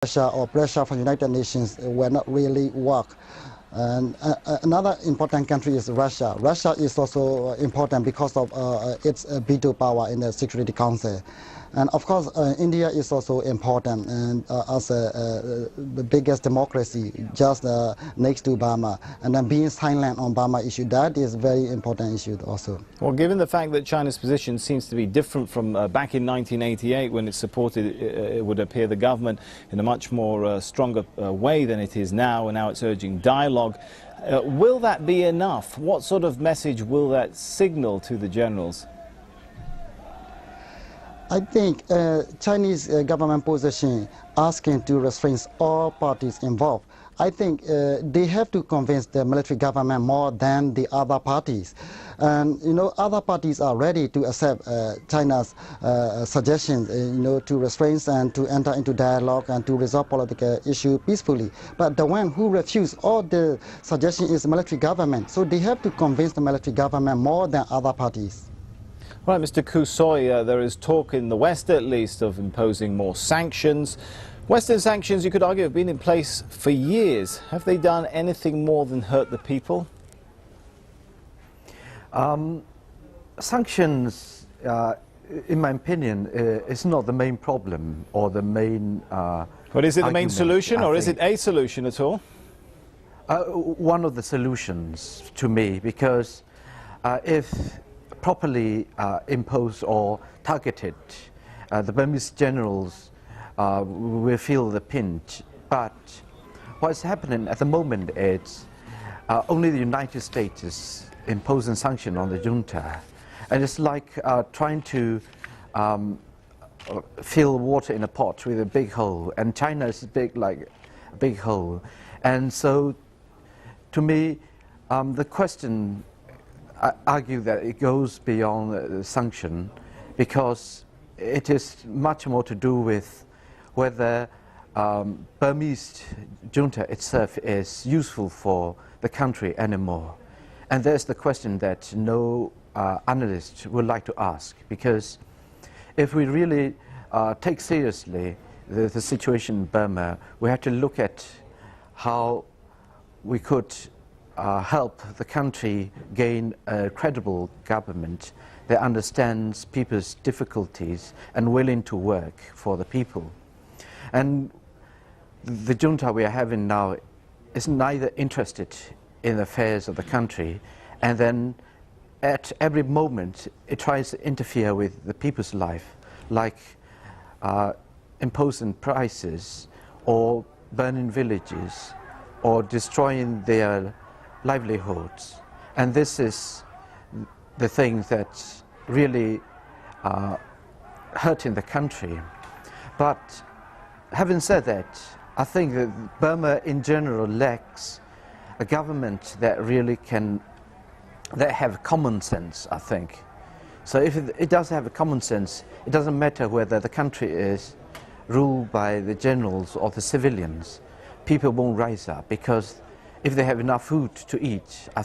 Russia or pressure from the United Nations will not really work. And another important country is Russia. Russia is also important because of its veto power in the Security Council. And of course, India is also important, and as the biggest democracy just next to Burma. And then being silent on Burma issue, that is very important issue also. Well, given the fact that China's position seems to be different from back in 1988 when it supported, it would appear, the government in a much more stronger way than it is now, and now it's urging dialogue. Will that be enough? What sort of message will that signal to the generals? I think Chinese government position asking to restrain all parties involved. I think they have to convince the military government more than the other parties. And, you know, other parties are ready to accept China's suggestions, to restrain and to enter into dialogue and to resolve political issue peacefully. But the one who refuse all the suggestion is the military government. So they have to convince the military government more than other parties. Right, Mr. Kusoy, there is talk in the West, at least, of imposing more sanctions. Western sanctions, you could argue, have been in place for years. Have they done anything more than hurt the people? Sanctions, in my opinion, is not the main problem or the main But is it the main solution, or is it a solution at all? One of the solutions to me, because if properly imposed or targeted, the Burmese generals will feel the pinch. But what's happening at the moment is only the United States is imposing sanctions on the junta. And it's like trying to fill water in a pot with a big hole. And China is big, like a big hole. And so, to me, the question, I argue that it goes beyond the sanction, because it is much more to do with whether Burmese junta itself is useful for the country anymore. And there's the question that no analyst would like to ask, because if we really take seriously the situation in Burma, we have to look at how we could help the country gain a credible government that understands people's difficulties and willing to work for the people. And the junta we are having now is neither interested in the affairs of the country, and then at every moment it tries to interfere with the people's life, like imposing prices or burning villages or destroying their livelihoods. And this is the thing that's really hurting the country. But having said that, I think that Burma in general lacks a government that really that have common sense, I think. So if it does have a common sense, it doesn't matter whether the country is ruled by the generals or the civilians. People won't rise up, because if they have enough food to eat, I